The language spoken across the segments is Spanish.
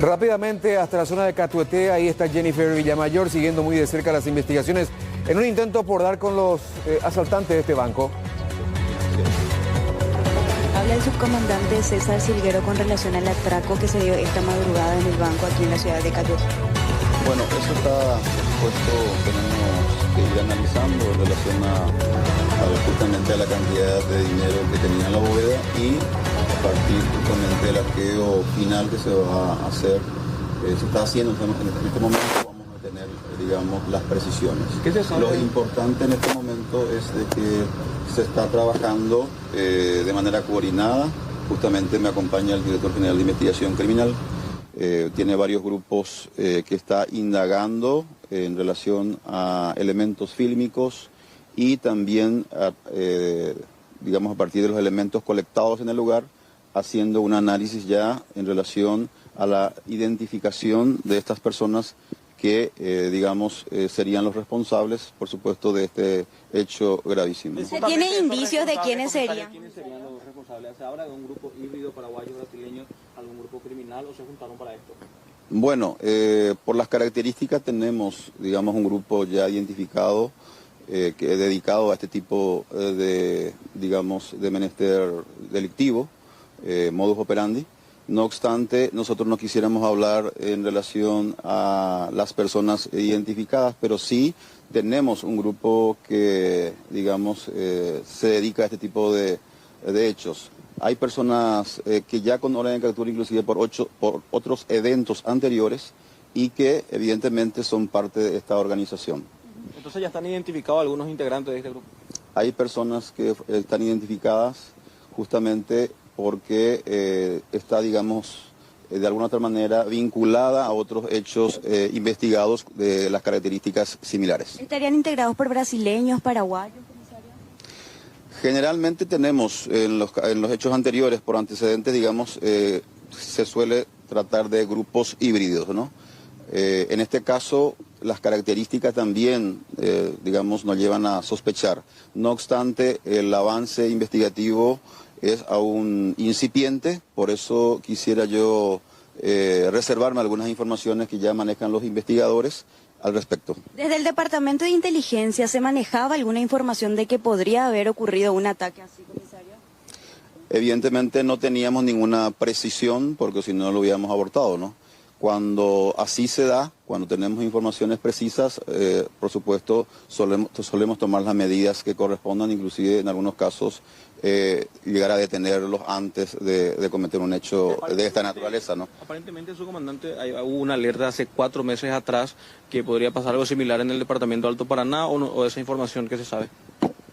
Rápidamente hasta la zona de Catuete, ahí está Jennifer Villamayor siguiendo muy de cerca las investigaciones en un intento por dar con los asaltantes de este banco. Habla el subcomandante César Silguero con relación al atraco que se dio esta madrugada en el banco aquí en la ciudad de Catuete. Bueno, eso está puesto, tenemos que ir analizando en relación justamente a la cantidad de dinero que tenía en la bóveda y a partir justamente del arqueo final que se va a hacer, se está haciendo en este momento, vamos a tener, digamos, las precisiones. Lo importante en este momento es de que se está trabajando de manera coordinada. Justamente me acompaña el director general de investigación criminal. Tiene varios grupos que está indagando en relación a elementos fílmicos y también, digamos, a partir de los elementos colectados en el lugar, haciendo un análisis ya en relación a la identificación de estas personas que, digamos, serían los responsables, por supuesto, de este hecho gravísimo. ¿Se tiene indicios de quiénes serían? ¿Quiénes serían los responsables? ¿Se habla de un grupo híbrido paraguayo, brasileño, algún grupo criminal o se juntaron para esto? Bueno, por las características tenemos, digamos, un grupo ya identificado que es dedicado a este tipo de, digamos, de menester delictivo, modus operandi. No obstante, nosotros no quisiéramos hablar en relación a las personas identificadas, pero sí tenemos un grupo que, digamos, se dedica a este tipo de hechos. Hay personas que ya con orden de captura, inclusive por otros eventos anteriores, y que evidentemente son parte de esta organización. Entonces ya están identificados algunos integrantes de este grupo. Hay personas que están identificadas justamente porque está, digamos, de alguna otra manera vinculada a otros hechos investigados de las características similares. ¿Estarían integrados por brasileños, paraguayos, comisario? Generalmente tenemos en los hechos anteriores, por antecedentes, digamos, se suele tratar de grupos híbridos, ¿no? En este caso, las características también, digamos, nos llevan a sospechar. No obstante, el avance investigativo es aún incipiente, por eso quisiera yo reservarme algunas informaciones que ya manejan los investigadores al respecto. ¿Desde el Departamento de Inteligencia se manejaba alguna información de que podría haber ocurrido un ataque así, comisario? Evidentemente no teníamos ninguna precisión, porque si no lo hubiéramos abortado, ¿no? Cuando así se da, cuando tenemos informaciones precisas, por supuesto solemos tomar las medidas que correspondan, inclusive en algunos casos llegar a detenerlos antes de cometer un hecho de esta naturaleza, ¿no? Aparentemente, su comandante, hubo una alerta hace 4 meses atrás que podría pasar algo similar en el departamento de Alto Paraná, o esa información que se sabe.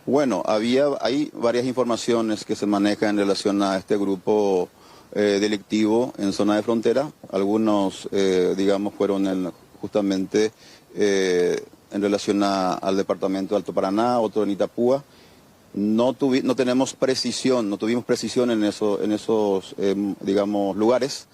Bueno, hay varias informaciones que se manejan en relación a este grupo delictivo en zona de frontera. Algunos, digamos, fueron justamente en relación al departamento de Alto Paraná, otro en Itapúa. No tenemos precisión, no tuvimos precisión en esos digamos, lugares.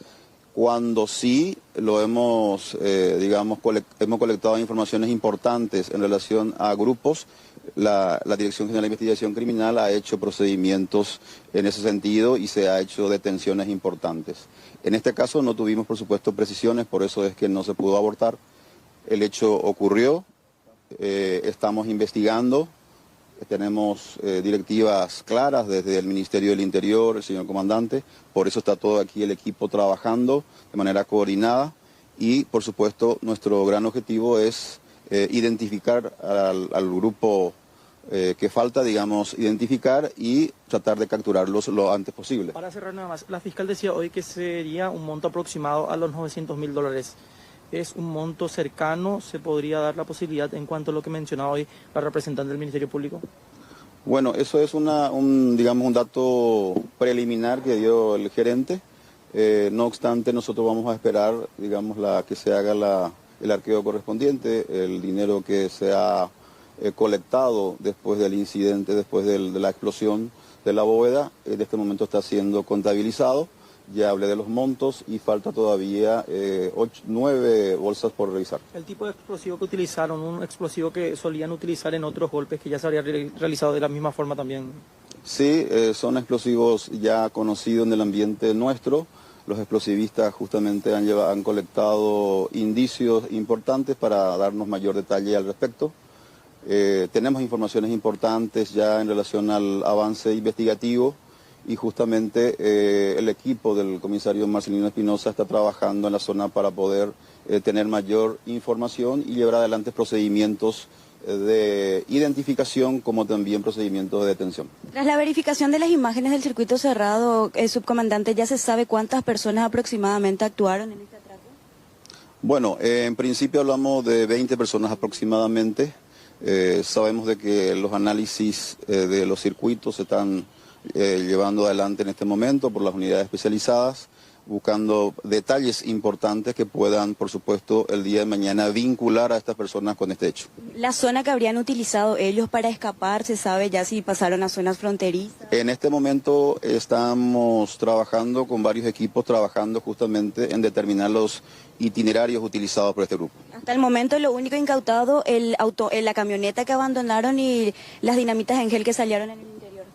Cuando sí lo hemos, digamos, hemos colectado informaciones importantes en relación a grupos, la Dirección General de Investigación Criminal ha hecho procedimientos en ese sentido y se ha hecho detenciones importantes. En este caso no tuvimos, por supuesto, precisiones, por eso es que no se pudo abortar. El hecho ocurrió, estamos investigando, tenemos directivas claras desde el Ministerio del Interior, el señor comandante, por eso está todo aquí el equipo trabajando de manera coordinada y, por supuesto, nuestro gran objetivo es identificar al grupo que falta, digamos, identificar y tratar de capturarlos lo antes posible. Para cerrar nada más, la fiscal decía hoy que sería un monto aproximado a los $900.000. ¿Es un monto cercano? ¿Se podría dar la posibilidad en cuanto a lo que mencionaba hoy la representante del Ministerio Público? Bueno, eso es digamos, un dato preliminar que dio el gerente. No obstante, nosotros vamos a esperar, digamos, que se haga el arqueo correspondiente, el dinero que se ha colectado después del incidente, después de la explosión de la bóveda, en este momento está siendo contabilizado. Ya hablé de los montos y falta todavía 9 bolsas por revisar. El tipo de explosivo que utilizaron, un explosivo que solían utilizar en otros golpes que ya se habría realizado de la misma forma también. Sí, son explosivos ya conocidos en el ambiente nuestro. los explosivistas justamente han colectado indicios importantes para darnos mayor detalle al respecto. Tenemos informaciones importantes ya en relación al avance investigativo y justamente el equipo del comisario Marcelino Espinosa está trabajando en la zona para poder tener mayor información y llevar adelante procedimientos de identificación como también procedimientos de detención. Tras la verificación de las imágenes del circuito cerrado, subcomandante, ¿ya se sabe cuántas personas aproximadamente actuaron en este atraco? Bueno, en principio hablamos de 20 personas aproximadamente. Sabemos de que los análisis de los circuitos se están llevando adelante en este momento por las unidades especializadas, buscando detalles importantes que puedan, por supuesto, el día de mañana vincular a estas personas con este hecho. ¿La zona que habrían utilizado ellos para escapar, se sabe ya si pasaron a zonas fronterizas? En este momento estamos trabajando con varios equipos, trabajando justamente en determinar los itinerarios utilizados por este grupo. Hasta el momento lo único incautado, la camioneta que abandonaron y las dinamitas en gel que salieron en el interior.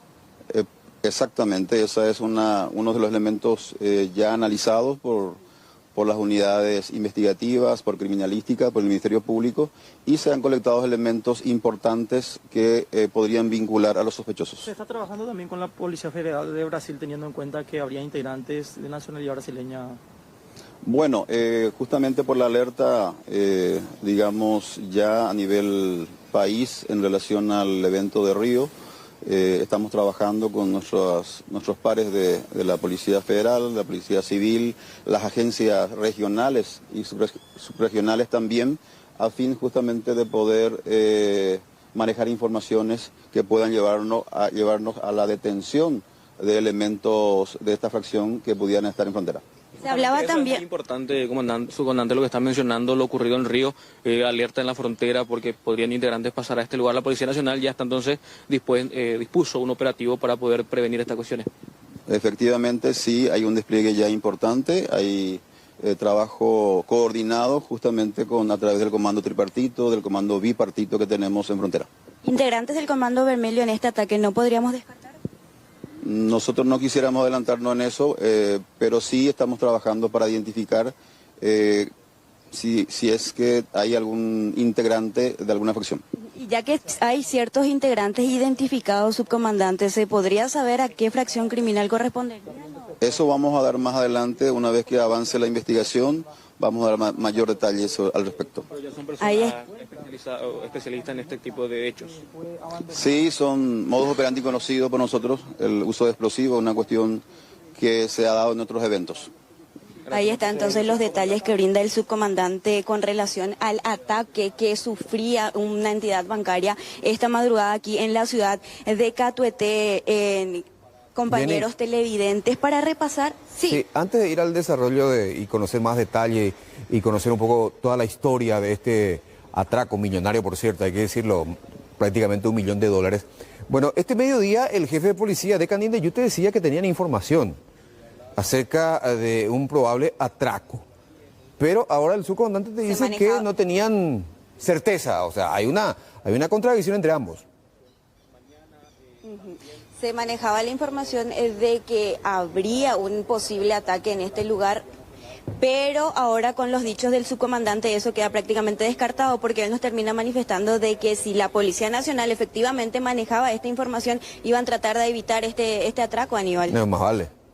Exactamente, ese es uno de los elementos ya analizados por las unidades investigativas, por criminalística, por el Ministerio Público, y se han colectado elementos importantes que podrían vincular a los sospechosos. Se está trabajando también con la Policía Federal de Brasil, teniendo en cuenta que habría integrantes de nacionalidad brasileña. Bueno, justamente por la alerta, digamos, ya a nivel país en relación al evento de Río, estamos trabajando con nuestros pares de la Policía Federal, la Policía Civil, las agencias regionales y subregionales también, a fin justamente de poder manejar informaciones que puedan llevarnos a la detención de elementos de esta fracción que pudieran estar en frontera. Se hablaba también... Es muy importante, subcomandante, lo que está mencionando, lo ocurrido en Río, alerta en la frontera porque podrían integrantes pasar a este lugar. La Policía Nacional ya está entonces dispuso un operativo para poder prevenir estas cuestiones. Efectivamente, sí, hay un despliegue ya importante, hay trabajo coordinado justamente a través del comando tripartito, del comando bipartito que tenemos en frontera. ¿Integrantes del Comando Vermelho en este ataque no podríamos descartar? Nosotros no quisiéramos adelantarnos en eso, pero sí estamos trabajando para identificar si es que hay algún integrante de alguna facción. Y ya que hay ciertos integrantes identificados, subcomandante, ¿se podría saber a qué fracción criminal corresponde? Eso vamos a dar más adelante, una vez que avance la investigación, vamos a dar mayor detalle al respecto. Pero ya son personas especialistas en este tipo de hechos. Sí, son modos operandi conocidos por nosotros, el uso de explosivos, una cuestión que se ha dado en otros eventos. Ahí están entonces los detalles que brinda el subcomandante con relación al ataque que sufría una entidad bancaria esta madrugada aquí en la ciudad de Catuete. Compañeros televidentes, para repasar, sí, antes de ir al desarrollo y conocer más detalle y conocer un poco toda la historia de este atraco millonario, por cierto, hay que decirlo, prácticamente $1 millón. Bueno, este mediodía el jefe de policía de Canindeyú decía que tenían información acerca de un probable atraco, pero ahora el subcomandante te dice que no tenían certeza, o sea, hay una contradicción entre ambos. Se manejaba la información de que habría un posible ataque en este lugar, pero ahora con los dichos del subcomandante eso queda prácticamente descartado, porque él nos termina manifestando de que si la Policía Nacional efectivamente manejaba esta información, iban a tratar de evitar este atraco, Aníbal. No, más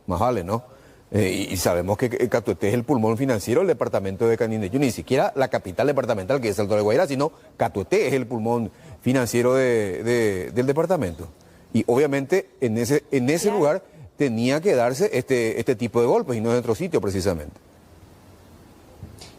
vale, ¿no? Y sabemos que Catuete es el pulmón financiero del departamento de Canindeyú, ni siquiera la capital departamental que es Alto de Guairá, sino Catuete es el pulmón financiero del departamento. Y obviamente en ese lugar tenía que darse este tipo de golpes y no en otro sitio precisamente.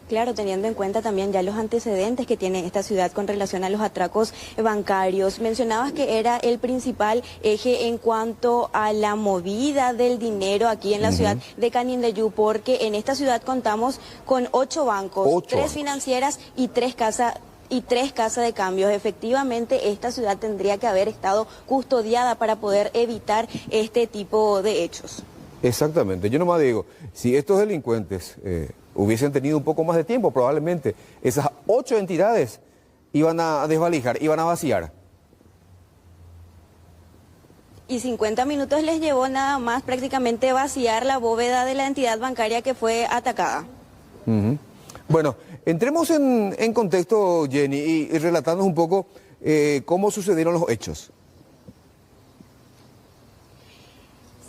Claro, teniendo en cuenta también ya los antecedentes que tiene esta ciudad con relación a los atracos bancarios. Mencionabas que era el principal eje en cuanto a la movida del dinero aquí en la ciudad de Canindeyú, porque en esta ciudad contamos con 8 bancos, 3 financieras y 3 casas de cambios. Efectivamente, esta ciudad tendría que haber estado custodiada para poder evitar este tipo de hechos. Exactamente. Yo nomás digo, si estos delincuentes hubiesen tenido un poco más de tiempo, probablemente esas 8 entidades iban a desvalijar, iban a vaciar. Y 50 minutos les llevó nada más prácticamente vaciar la bóveda de la entidad bancaria que fue atacada. Bueno, entremos en contexto, Jenny, y relatándonos un poco cómo sucedieron los hechos.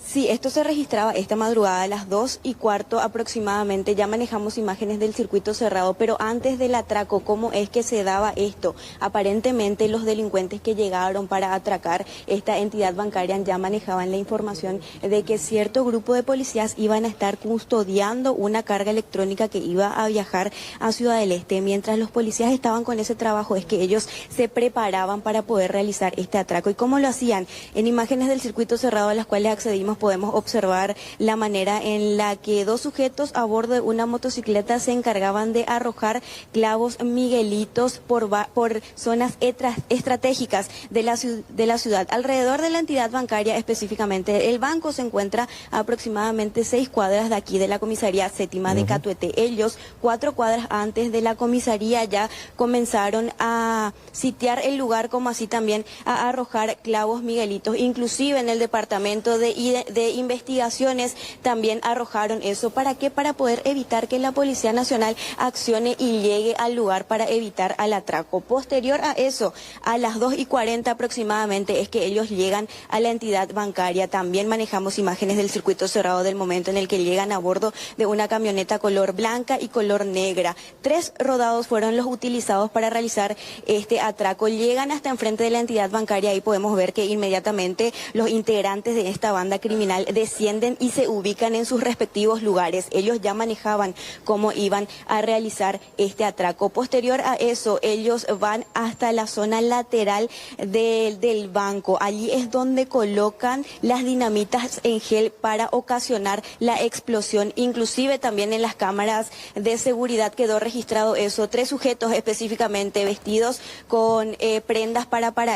Sí, esto se registraba esta madrugada a las 2:15 aproximadamente. Ya manejamos imágenes del circuito cerrado, pero antes del atraco, ¿cómo es que se daba esto? Aparentemente los delincuentes que llegaron para atracar esta entidad bancaria ya manejaban la información de que cierto grupo de policías iban a estar custodiando una carga electrónica que iba a viajar a Ciudad del Este. Mientras los policías estaban con ese trabajo, es que ellos se preparaban para poder realizar este atraco. ¿Y cómo lo hacían? En imágenes del circuito cerrado a las cuales accedimos, podemos observar la manera en la que dos sujetos a bordo de una motocicleta se encargaban de arrojar clavos miguelitos por zonas estratégicas de la ciudad. Alrededor de la entidad bancaria, específicamente el banco, se encuentra a aproximadamente 6 cuadras de aquí, de la comisaría séptima de Catuete. Ellos, 4 cuadras antes de la comisaría, ya comenzaron a sitiar el lugar, como así también a arrojar clavos miguelitos. Inclusive en el departamento de investigaciones también arrojaron eso. ¿Para qué? Para poder evitar que la Policía Nacional accione y llegue al lugar para evitar al atraco. Posterior a eso, a las 2:40 aproximadamente, es que ellos llegan a la entidad bancaria. También manejamos imágenes del circuito cerrado del momento en el que llegan a bordo de una camioneta color blanca y color negra. 3 rodados fueron los utilizados para realizar este atraco. Llegan hasta enfrente de la entidad bancaria y podemos ver que inmediatamente los integrantes de esta banda criminal descienden y se ubican en sus respectivos lugares. Ellos ya manejaban cómo iban a realizar este atraco. Posterior a eso, ellos van hasta la zona lateral del banco. Allí es donde colocan las dinamitas en gel para ocasionar la explosión. Inclusive también en las cámaras de seguridad quedó registrado eso. 3 sujetos específicamente vestidos con prendas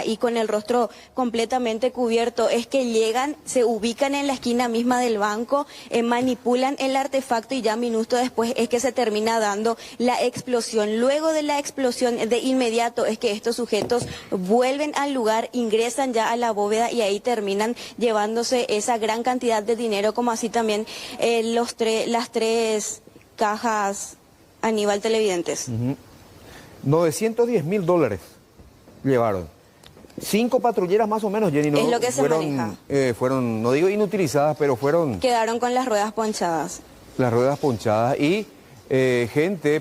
y con el rostro completamente cubierto. Es que llegan, se ubican en la esquina misma del banco, manipulan el artefacto y ya minutos después es que se termina dando la explosión. Luego de la explosión, de inmediato es que estos sujetos vuelven al lugar, ingresan ya a la bóveda y ahí terminan llevándose esa gran cantidad de dinero, como así también las 3 cajas, Aníbal, televidentes. 910.000 dólares llevaron. 5 patrulleras más o menos, Jenny, ¿no? Es lo que se maneja. Fueron, no digo inutilizadas, pero fueron... Quedaron con las ruedas ponchadas. Las ruedas ponchadas y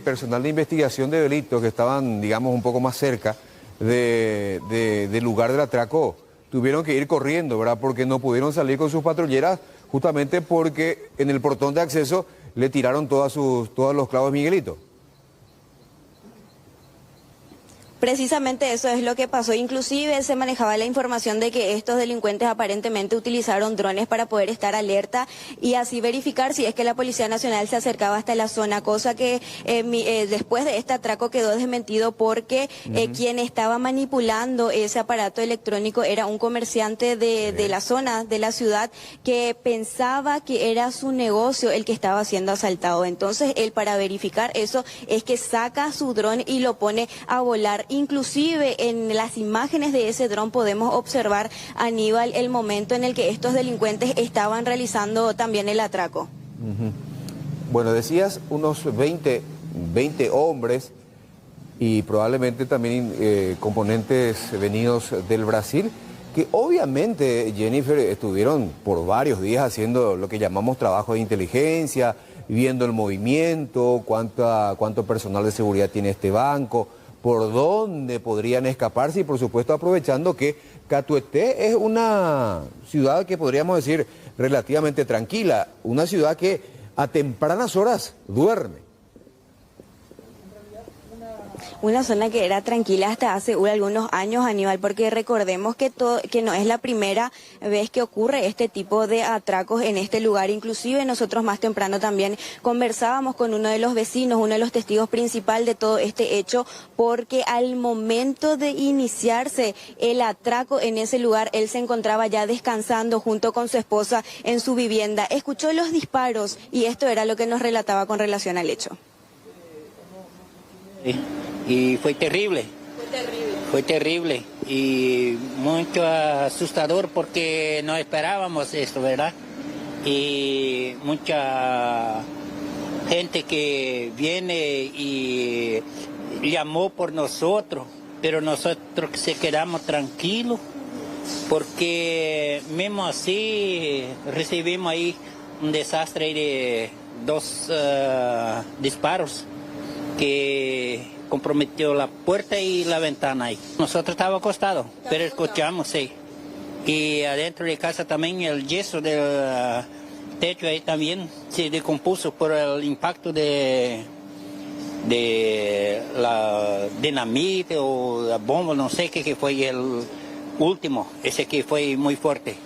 personal de investigación de delitos que estaban, digamos, un poco más cerca del lugar del atraco, tuvieron que ir corriendo, ¿verdad? Porque no pudieron salir con sus patrulleras, justamente porque en el portón de acceso le tiraron todos los clavos Miguelito. Precisamente eso es lo que pasó. Inclusive se manejaba la información de que estos delincuentes aparentemente utilizaron drones para poder estar alerta y así verificar si es que la Policía Nacional se acercaba hasta la zona, cosa que después de este atraco quedó desmentido porque quien estaba manipulando ese aparato electrónico era un comerciante de la zona, de la ciudad, que pensaba que era su negocio el que estaba siendo asaltado. Entonces él, para verificar eso, es que saca su dron y lo pone a volar. Inclusive en las imágenes de ese dron podemos observar, Aníbal, el momento en el que estos delincuentes estaban realizando también el atraco. Bueno, decías unos 20 hombres y probablemente también componentes venidos del Brasil, que obviamente, Jennifer, estuvieron por varios días haciendo lo que llamamos trabajo de inteligencia, viendo el movimiento, cuánto personal de seguridad tiene este banco, por dónde podrían escaparse y por supuesto aprovechando que Catuete es una ciudad que podríamos decir relativamente tranquila, una ciudad que a tempranas horas duerme. Una zona que era tranquila hasta hace algunos años, Aníbal, porque recordemos que no es la primera vez que ocurre este tipo de atracos en este lugar. Inclusive nosotros más temprano también conversábamos con uno de los vecinos, uno de los testigos principales de todo este hecho, porque al momento de iniciarse el atraco en ese lugar, él se encontraba ya descansando junto con su esposa en su vivienda. Escuchó los disparos y esto era lo que nos relataba con relación al hecho. Y fue terrible. Fue terrible. y mucho asustador porque no esperábamos esto, ¿verdad? Y mucha gente que viene y llamó por nosotros, pero nosotros se quedamos tranquilos porque mismo así recibimos ahí un desastre de 2 disparos que comprometió la puerta y la ventana ahí. Nosotros estábamos acostados, pero escuchamos, sí. Y adentro de casa también el yeso del techo ahí también se decompuso por el impacto de la dinamita o la bomba, no sé qué fue el último, ese que fue muy fuerte.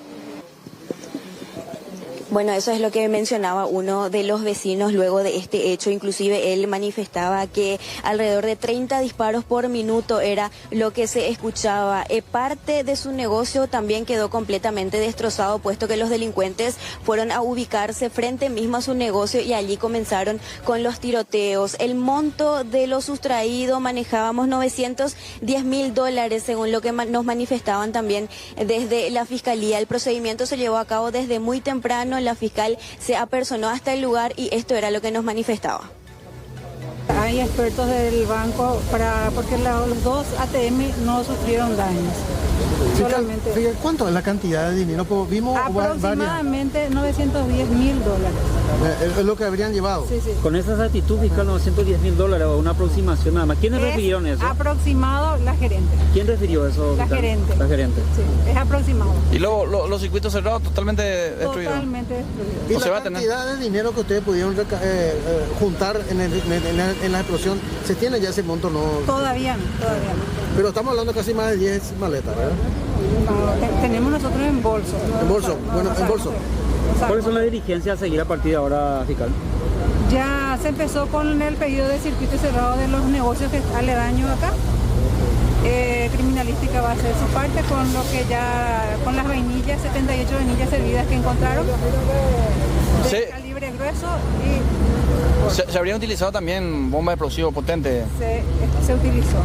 Bueno, eso es lo que mencionaba uno de los vecinos luego de este hecho. Inclusive él manifestaba que alrededor de 30 disparos por minuto era lo que se escuchaba. Parte de su negocio también quedó completamente destrozado, puesto que los delincuentes fueron a ubicarse frente mismo a su negocio y allí comenzaron con los tiroteos. El monto de lo sustraído manejábamos $910,000, según lo que nos manifestaban también desde la Fiscalía. El procedimiento se llevó a cabo desde muy temprano. La fiscal se apersonó hasta el lugar y esto era lo que nos manifestaba. Hay expertos del banco porque los 2 ATM no sufrieron daños. Solamente. ¿Cuánto es la cantidad de dinero? Vimos aproximadamente $910,000. Es lo que habrían llevado. Sí, sí. Con esa actitud fiscal, $910,000 o una aproximación nada más. ¿Quiénes refirieron eso? Aproximado la gerente. ¿Quién refirió eso? La gerente. La gerente. Sí, es aproximado. ¿Y los circuitos cerrados totalmente destruidos? Totalmente destruidos. ¿Y la cantidad de dinero que ustedes pudieron juntar en la explosión, se tiene ya ese monto? No. Todavía no. Pero estamos hablando casi más de 10 maletas, ¿verdad? No, tenemos nosotros en bolso. En bolso, bueno, en bolso. ¿Cuáles son las diligencias a seguir a partir de ahora, fiscal? Ya se empezó con el pedido de circuito cerrado de los negocios que aledaños acá. Criminalística va a hacer su parte con lo que con las vainillas, 78 vainillas servidas que encontraron, de calibre grueso y... ¿Se habrían utilizado también bombas explosivas potentes? Se utilizó.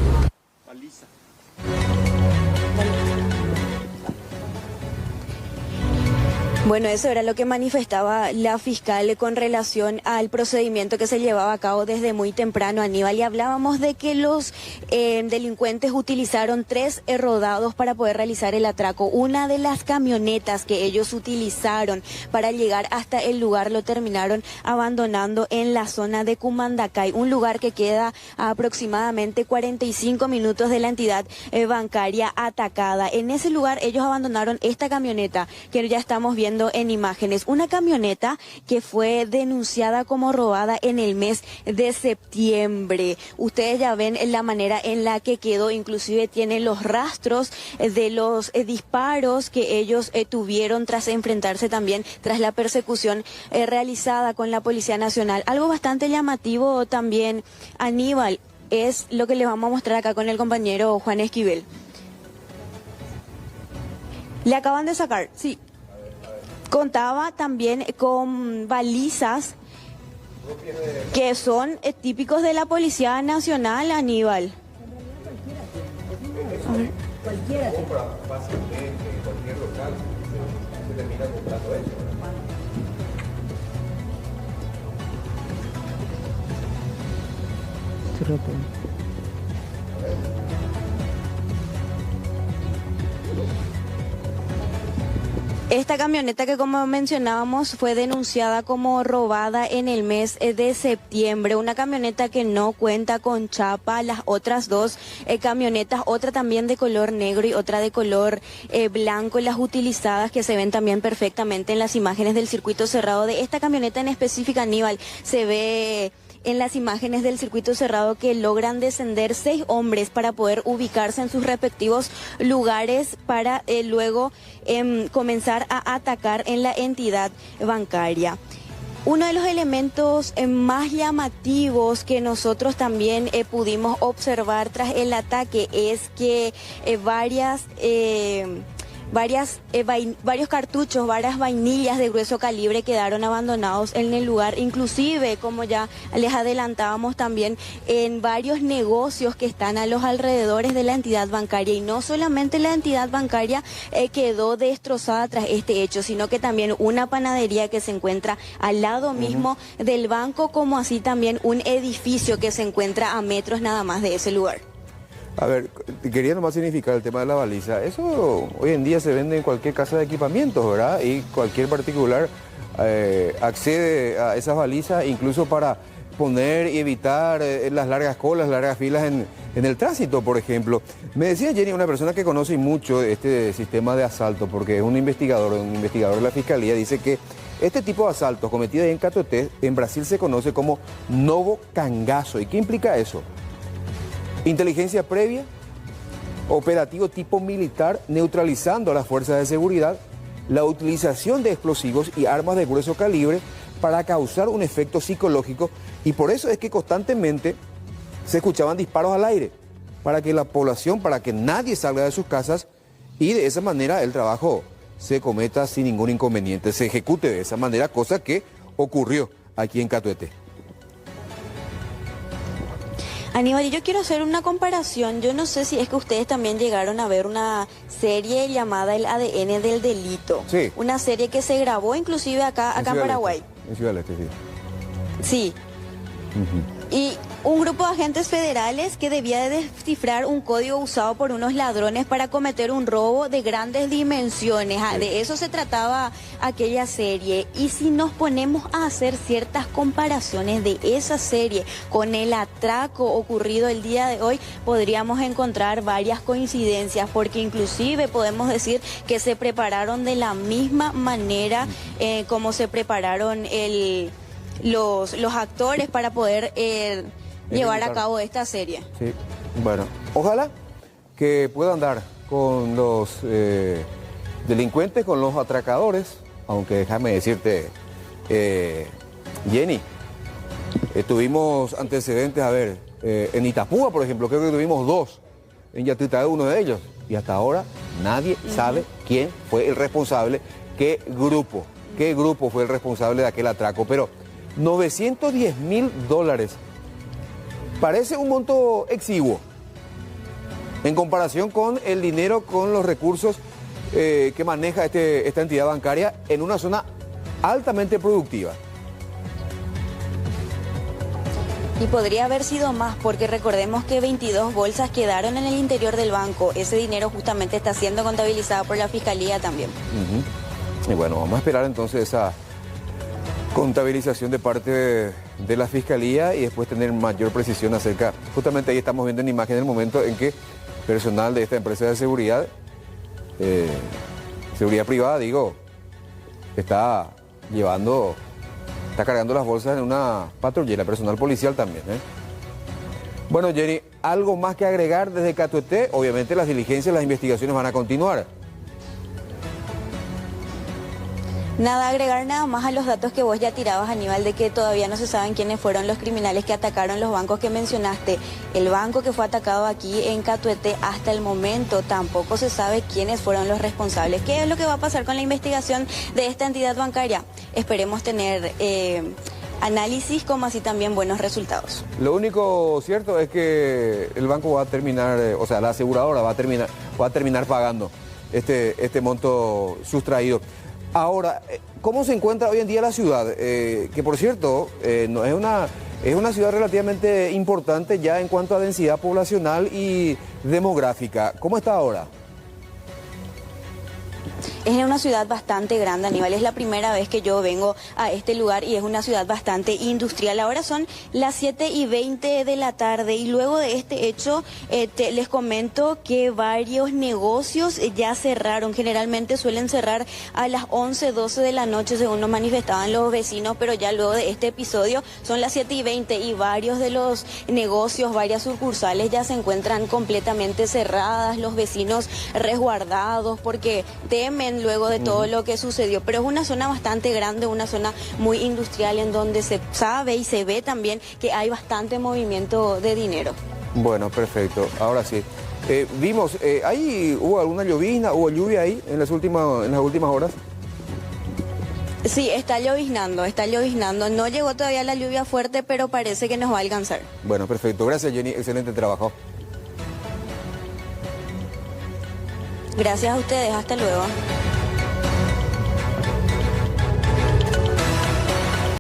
Bueno, eso era lo que manifestaba la fiscal con relación al procedimiento que se llevaba a cabo desde muy temprano, Aníbal. Y hablábamos de que los delincuentes utilizaron 3 rodados para poder realizar el atraco. Una de las camionetas que ellos utilizaron para llegar hasta el lugar lo terminaron abandonando en la zona de Cumandacay, un lugar que queda a aproximadamente 45 minutos de la entidad bancaria atacada. En ese lugar ellos abandonaron esta camioneta que ya estamos viendo en imágenes, una camioneta que fue denunciada como robada en el mes de septiembre. Ustedes ya ven la manera en la que quedó, inclusive tiene los rastros de los disparos que ellos tuvieron tras enfrentarse también, tras la persecución realizada con la Policía Nacional. Algo bastante llamativo también, Aníbal, es lo que les vamos a mostrar acá con el compañero Juan Esquivel. Le acaban de sacar, sí. Contaba también con balizas que son típicos de la Policía Nacional, Aníbal. Cualquiera compra fácilmente en cualquier local, se termina comprando eso. Esta camioneta que, como mencionábamos, fue denunciada como robada en el mes de septiembre. Una camioneta que no cuenta con chapa. Las otras 2 camionetas, otra también de color negro y otra de color blanco, las utilizadas que se ven también perfectamente en las imágenes del circuito cerrado. De esta camioneta en específica, Aníbal, se ve en las imágenes del circuito cerrado que logran descender 6 hombres para poder ubicarse en sus respectivos lugares para luego comenzar a atacar en la entidad bancaria. Uno de los elementos más llamativos que nosotros también pudimos observar tras el ataque es que varias varios cartuchos, varias vainillas de grueso calibre quedaron abandonados en el lugar, inclusive, como ya les adelantábamos también, en varios negocios que están a los alrededores de la entidad bancaria, y no solamente la entidad bancaria quedó destrozada tras este hecho, sino que también una panadería que se encuentra al lado mismo del banco, como así también un edificio que se encuentra a metros nada más de ese lugar. A ver, quería nomás significar el tema de la baliza. Eso hoy en día se vende en cualquier casa de equipamientos, ¿verdad? Y cualquier particular accede a esas balizas, incluso para poner y evitar las largas colas, largas filas en el tránsito, por ejemplo. Me decía Jenny, una persona que conoce mucho este sistema de asalto, porque es un investigador de la Fiscalía, dice que este tipo de asaltos cometidos en Catueté, en Brasil se conoce como novo cangaço. ¿Y qué implica eso? Inteligencia previa, operativo tipo militar, neutralizando a las fuerzas de seguridad, la utilización de explosivos y armas de grueso calibre para causar un efecto psicológico, y por eso es que constantemente se escuchaban disparos al aire, para que la población, para que nadie salga de sus casas, y de esa manera el trabajo se cometa sin ningún inconveniente, se ejecute de esa manera, cosa que ocurrió aquí en Catueté. Aníbal, y yo quiero hacer una comparación. Yo no sé si es que ustedes también llegaron a ver una serie llamada El ADN del Delito. Sí. Una serie que se grabó inclusive acá en Paraguay. En Ciudad del Este, sí. Sí. Y un grupo de agentes federales que debía de descifrar un código usado por unos ladrones para cometer un robo de grandes dimensiones. Sí. De eso se trataba aquella serie. Y si nos ponemos a hacer ciertas comparaciones de esa serie con el atraco ocurrido el día de hoy, podríamos encontrar varias coincidencias, porque inclusive podemos decir que se prepararon de la misma manera como se prepararon los actores para poder llevar a cabo esta serie. Sí, bueno, ojalá que puedan dar con los delincuentes, con los atracadores, aunque déjame decirte, Jenny, tuvimos antecedentes, a ver, en Itapúa, por ejemplo, creo que tuvimos 2, en Yatutá uno de ellos, y hasta ahora nadie sabe quién fue el responsable, qué grupo fue el responsable de aquel atraco, pero $910.000 parece un monto exiguo en comparación con el dinero, con los recursos que maneja esta entidad bancaria en una zona altamente productiva. Y podría haber sido más, porque recordemos que 22 bolsas quedaron en el interior del banco. Ese dinero justamente está siendo contabilizado por la Fiscalía también. Y bueno, vamos a esperar entonces esa contabilización de parte de la Fiscalía y después tener mayor precisión acerca. Justamente ahí estamos viendo en imagen el momento en que personal de esta empresa de seguridad, seguridad privada, digo, está cargando las bolsas en una patrullera, personal policial también. Bueno, Jenny, ¿algo más que agregar desde Catueté? Obviamente las diligencias, las investigaciones van a continuar. Nada, agregar nada más a los datos que vos ya tirabas, Aníbal, de que todavía no se saben quiénes fueron los criminales que atacaron los bancos que mencionaste. El banco que fue atacado aquí en Catueté, hasta el momento tampoco se sabe quiénes fueron los responsables. ¿Qué es lo que va a pasar con la investigación de esta entidad bancaria? Esperemos tener análisis como así también buenos resultados. Lo único cierto es que el banco va a terminar, o sea, la aseguradora va a terminar pagando este monto sustraído. Ahora, ¿cómo se encuentra hoy en día la ciudad? Que por cierto, no es una ciudad relativamente importante ya en cuanto a densidad poblacional y demográfica. ¿Cómo está ahora? Es una ciudad bastante grande, Aníbal. Es la primera vez que yo vengo a este lugar y es una ciudad bastante industrial. Ahora son las 7:20 de la tarde y luego de este hecho les comento que varios negocios ya cerraron. Generalmente suelen cerrar a las 11, 12 de la noche, según nos manifestaban los vecinos, pero ya luego de este episodio son las 7:20 y varios de los negocios, varias sucursales ya se encuentran completamente cerradas. Los vecinos resguardados porque temen luego de todo lo que sucedió, pero es una zona bastante grande, una zona muy industrial en donde se sabe y se ve también que hay bastante movimiento de dinero. Bueno, perfecto. Ahora sí, Vimos, ahí hubo alguna llovizna, hubo lluvia ahí en las últimas horas. Sí, está lloviznando. No llegó todavía la lluvia fuerte, pero parece que nos va a alcanzar. Bueno, perfecto. Gracias, Jenny. Excelente trabajo. Gracias a ustedes. Hasta luego.